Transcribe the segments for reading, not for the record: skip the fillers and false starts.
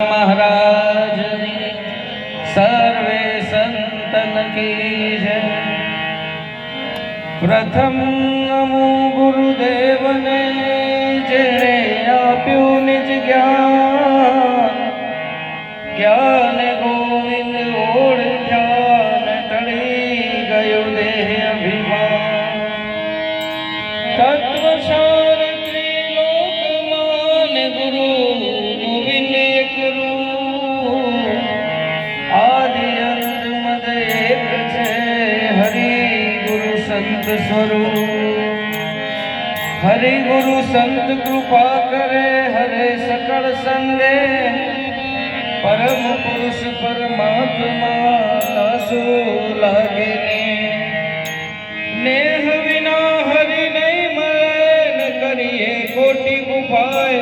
महाराज सर्वे संतन की जय। प्रथम नमो गुरुदेव ने जेने आप्यु निज ज्ञान। ज्ञान गोविंद ओढ़ ध्यान टળી गयो देह अभिमान। तत्व सार त्रिलोकमान गुरु गोविंद एक रूप। आदि अंत मद एक छे हरि गुरु संत स्वरूप। हरि गुरु संत कृपा करे हरे सकल संगे। परम पुरुष परमात्मा दासो लागे नेह विना हरि नहीं मरे। न करिए कोटि उपाय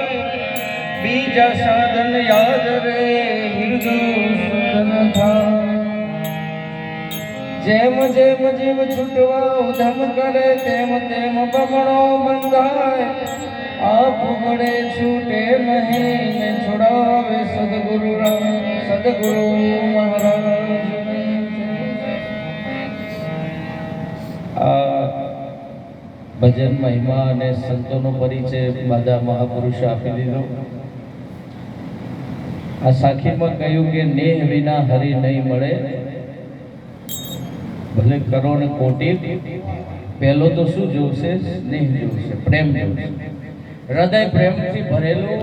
बीजा साधन याद रे हृदय सुतन था। जेम जेम जीव छूटवा उधम करे तेम तेम बमणो बंधाय। आप बड़े छूटे महीने छुड़ावे सदगुरु राम सदगुरु महाराज। भजन महिमा ने संतों परिचय બધા મહાપુરુષ આપી દીધો। આ સાખીમાં કહ્યું કે નેહ વિના હરિ નહીં મળે। ભલે કરોડ કોટી પહેલો તો શું જોશે? સ્નેહ જોશે, પ્રેમ જોશે। હૃદય પ્રેમથી ભરેલું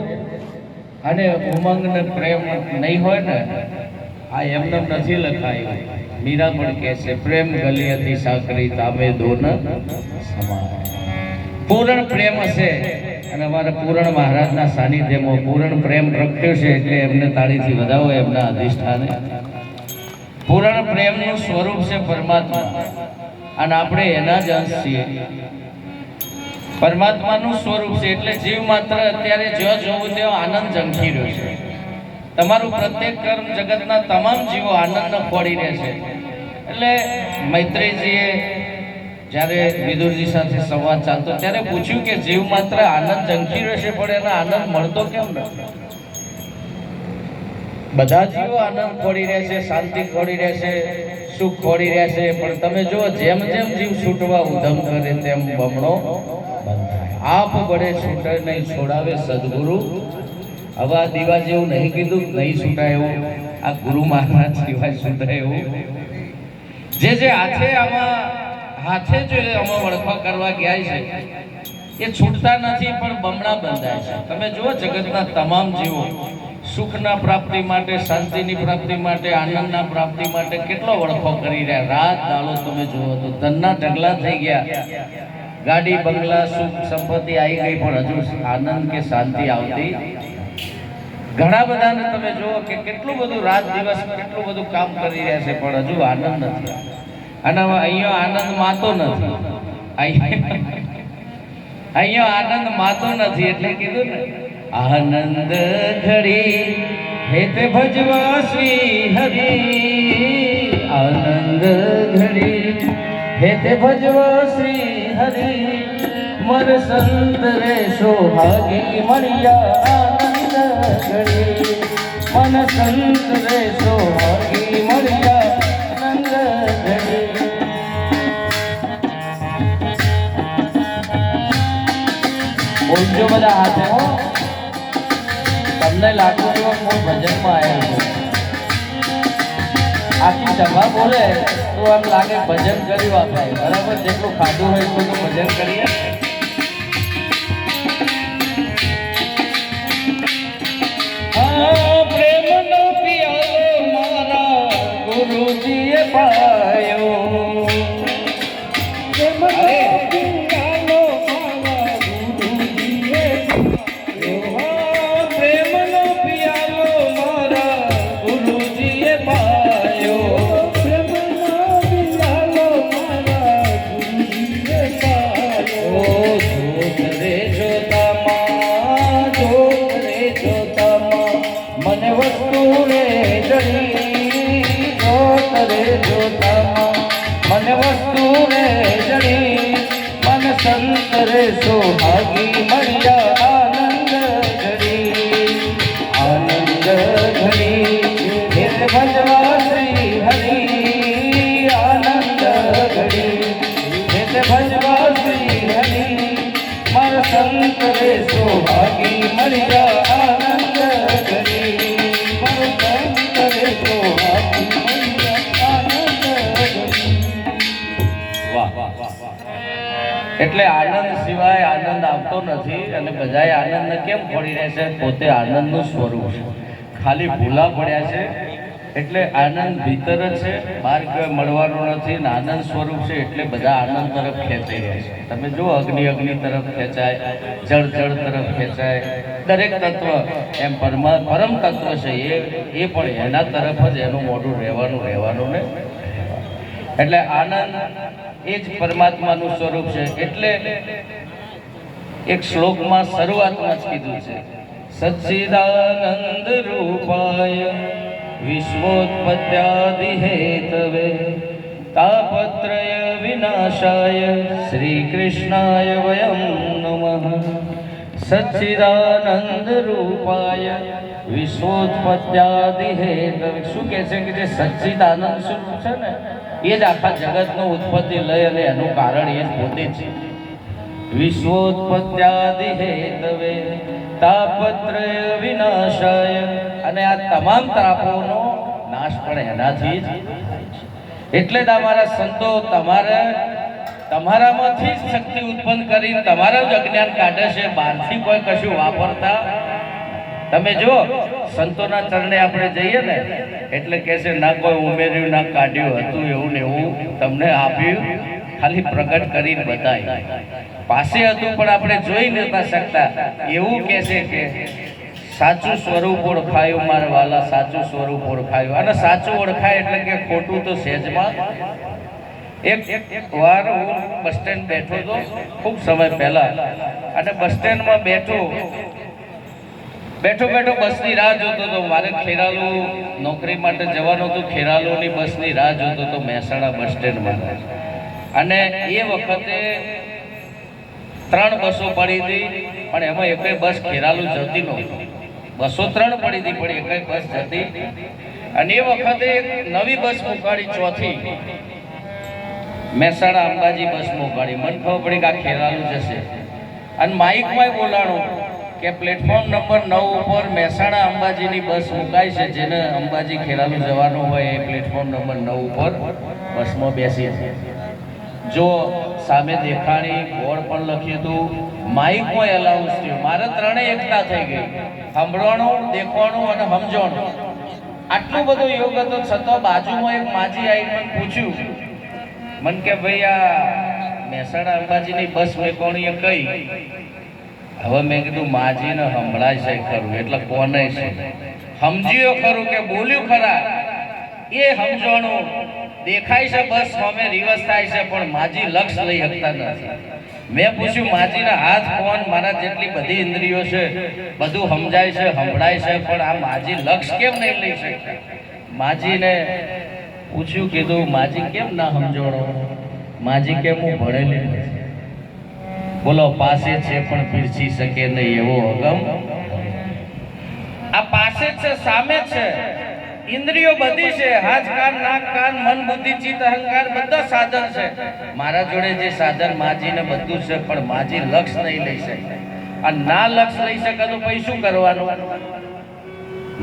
અને ઉમંગ ને પ્રેમ નહીં હોય ને આ એમને નથી લખાયું। મીરા પણ કહે છે પ્રેમ ગલી હતી સાકરી તામે દોન સમાન। પૂર્ણ પ્રેમ હશે અને અમારા પૂર્ણ મહારાજના સાનિધ્યમાં પૂર્ણ પ્રેમ પ્રગટ્યો છે એટલે એમને તાળીથી વધાવો એમના અધિષ્ઠાને। પૂર્ણ પ્રેમનું સ્વરૂપ છે પરમાત્મા અને આપણે એના જ અંશ છીએ। પરમાત્માનું સ્વરૂપ છે એટલે જીવ માત્ર અત્યારે જો જોવું તેવો આનંદ ઝંખી રહ્યો છે। તમારું પ્રત્યેક કર્મ જગતના તમામ જીવો આનંદ ખોડી રહે છે। એટલે મૈત્રીજીએ જ્યારે વિદુરજી સાથે સંવાદ ચાલતો ત્યારે પૂછ્યું કે જીવ માત્ર આનંદ ઝંખી રહ્યો છે પણ એને આનંદ મળતો કેમ નથી? બધા જીવો આનંદ ખોડી રહે છે, શાંતિ ખોડી રહે છે, સુખ ખોડી રહે છે, પણ તમે જુઓ જેમ જેમ જીવ છૂટવા ઉધમ કરે તેમ બમણો બંધાય। આપ બળે છૂટે નહીં છોડાવે સદગુરુ। હવે આ દીવા જેવું નહીં કીધું નહીં છૂટાય એવું, આ ગુરુ મહારાજ સિવાય છૂટાય એવું। જે હાથે આમાં જો આમાં વળખા કરવા ગયા છે એ છૂટતા નથી પણ બમણા બંધાય છે। તમે જુઓ જગતના તમામ જીવો સુખના પ્રાપ્તિ માટે, શાંતિની પ્રાપ્તિ માટે, આનંદના પ્રાપ્તિ માટે કેટલો વળખો કરી રહ્યા। રાત દાડો તમે જુઓ તો ધનના ઢગલા થઈ ગયા, ગાડી બંગલા સુખ સંપત્તિ આવી ગઈ પણ હજુ આનંદ કે શાંતિ આવતી। ઘણા બધાને તમે જુઓ કે કેટલું બધું રાત દિવસ કેટલું બધું કામ કરી રહ્યા છે પણ હજુ આનંદ નથી। અને અહીંયા આનંદ માતો નથી, અહીંયા આનંદ માતો નથી એટલે કીધું ને આનંદ ઘડી હેત ભજવા શ્રી હરિ। આનંદ ઘડી હેત ભજવા શ્રી હરિ। મન સંત રે સોભાગી મળ્યા આનંદ ઘડી। મન સંત રે સોભાગી મળ્યા આનંદ ઘડી। બોલજો બધા હાથે હો। તમને લાગુ જો કોઈ ભજનમાં આવ્યા છે આખી સભા બોલે તો એમ લાગે ભજન કર્યું આપણે બરાબર। જેટલું ખાધું હોય એટલું તો ભજન કરીએ। પ્રેમનો પિયાલો મારા ગુરુજીએ પાયો। મને વસ્તુ રે જડી મન સંત રે સોહાગી મળ્યા આનંદ ઘડી। આનંદ ભજવા શ્રી હરિ આનંદ ઘડી, જેતે ભજવા શ્રી હરિ મારા સંત રે સોભાગી મળી જા આનંદ ઘડી, મારો સંત રે સોભાગી મળી જા આનંદ ઘડી. એટલે આનંદ સિવાય આનંદ આવતો નથી અને બધાએ આનંદને કેમ પડી રહેશે? પોતે આનંદનું સ્વરૂપ છે, ખાલી ભૂલા પડ્યા છે. એટલે આનંદ ભીતર જ છે, બહાર કોઈ મળવાનો નથી ને આનંદ સ્વરૂપ છે એટલે બધા આનંદ તરફ ખેંચાઈ રહ્યા છે. તમે જુઓ, અગ્નિ અગ્નિ તરફ ખેંચાય, જળ જળ તરફ ખેંચાય, દરેક તત્વ એમ પરમ તત્વ છે એ પણ એના તરફ જ એનું મોઢું રહેવાનું ને. એટલે આનંદ એ જ પરમાત્માનું સ્વરૂપ છે. એટલે એક શ્લોકમાં શરૂઆતમાં જ કીધું છે, સચ્ચિદાનંદ રૂપાય વિશ્વોત્પત્યાદિ હેતવે તાપત્રય વિનાશાય શ્રી કૃષ્ણાય વયમ નમઃ. સચ્ચિદાનંદ રૂપાય વિશ્વોત્પત્યાદિ હેતવે. શું કહે છે કે જે સચ્ચિદાનંદ સ્વરૂપ છે ને એ જ આખા જગતનો ઉત્પત્તિ લય અને એનું કારણ એ જ પોતે છે. વિશ્વોત્પત્યાદિ હેતવે તાપત્રય વિનાશાય. અને આ તમામ તાપોનો નાશ પણ એનાથી જ. એટલે જ અમારા સંતો તમારામાંથી જ શક્તિ ઉત્પન્ન કરીને તમારા જ અજ્ઞાન કાઢે છે, બહારથી કોઈ કશું વાપરતા. તમે જો સંતોના ચરણે આપણે જઈએ ને એટલે કહે છે ના કોઈ ઉમેર્યું ના કાઢ્યું, હતું એવું ને એવું તમને આપ્યું, ખાલી પ્રગટ કરીને બતાય. પાસે હતું પણ આપણે જોઈ નતા શકતા. એવું કહે છે કે સાચું સ્વરૂપ ઓળખાયું મારા વાલા, સાચું સ્વરૂપ ઓળખાયું. અને સાચું ઓળખાય એટલે કે ખોટું તો સહેજમાં. એક વાર હું બસ સ્ટેન્ડ બેઠો હતો ખૂબ સમય પહેલા, અને બસ સ્ટેન્ડમાં બેઠો બસની રાહ જોતો હતો. મારે ખેરાલુ નોકરી માટે જવાનું હતું, ખેરાલુની બસની રાહ જોતો હતો મહેસાણા બસ સ્ટેન્ડમાં. અને એ વખતે 3 બસો પડી હતી, પણ એમાં એકેય બસ ખેરાલુ જતી નહોતી. બસો 3 પડી હતી પણ એકેય બસ જતી. અને એ વખતે એક નવી બસ મૂકાડી, ચોથી મહેસાણા અંબાજી બસ મૂકાડી. મને ખબર પડી કે આ ખેરાલુ જશે. અને માઇકમાં બોલાણું કે પ્લેટફોર્મ નંબર 9 ઉપર મહેસાણા અંબાજીની બસ મુકાય છે, જેને અંબાજી ખેરાલુ જવાનું હોય એ પ્લેટફોર્મ નંબર 9 ઉપર બસમાં બેસી છે. જો સામે દેખાણી બોર્ડ પણ લખ્યું હતું, માઇકમાં એલાઉન્સ થયું. મારે ત્રણેય એકતા થઈ ગઈ, સાંભળવાનું, દેખવાનું અને સમજવાનું. આટલું બધું યોગ હતો છતાં બાજુમાં એક માજી આવીને મને પૂછ્યું, મને કે ભાઈ આ મહેસાણા અંબાજીની બસ મેકોણી કઈ? હવે મેં કીધું માજીને સંભળાય છે ખરું, એટલે કોને છે સમજ્યો ખરું કે બોલ્યું ખરા એ સમજવાનું. દેખાય છે બસ સામે રિવર્સ થાય છે પણ માજી લક્ષ લઈ શકતા નથી. મેં પૂછ્યું માજીના હાથ કોણ? મારા જેટલી બધી ઇન્દ્રિયો છે, બધું સમજાય છે, સંભળાય છે, પણ આ માજી લક્ષ કેમ નહીં લઈ શકતા? માજીને પૂછ્યું, કીધું માજી કેમ ના સમજણો? માજી કેમ હું ભણેલી નથી. બોલો, પાસે છે પણ પીરસી શકે નહીં એવો અગમ. આ પાસે છે, સામે છે, ઇન્દ્રિયો બધી છે, હાથ કાન નાક કાન મન બુદ્ધિ ચિત્ત અહંકાર બધા સાધન છે. મારા જોડે જે સાધન માજીને બધું છે, પણ માજી લક્ષ નહીં લઈ શકે. આ ના લક્ષ લઈ શકે તો પછી શું કરવાનું?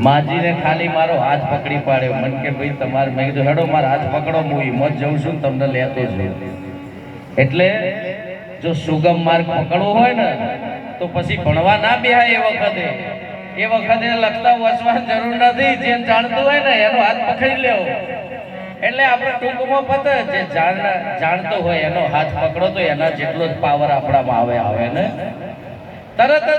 માજીને ખાલી મારો હાથ પકડી પાડ્યો. મને કે ભાઈ તમારે, મેં કીધું હેડો મારો હાથ પકડો, હું હિંમત જઉં છું તમને લેતો જ. એટલે જો સુગમ માર્ગ પકડવો હોય ને તો પછી ભણવા ના બેહાય. એ વખતે લખતા વાંચવાની જરૂર નથી. જે જાણતું હોય ને એનો હાથ પકડી લેવો. એટલે આપણે ટૂંકમાં પતે, જે જાણતો હોય એનો હાથ પકડો તો એના જેટલો જ પાવર આપણામાં આવે ને તરત જ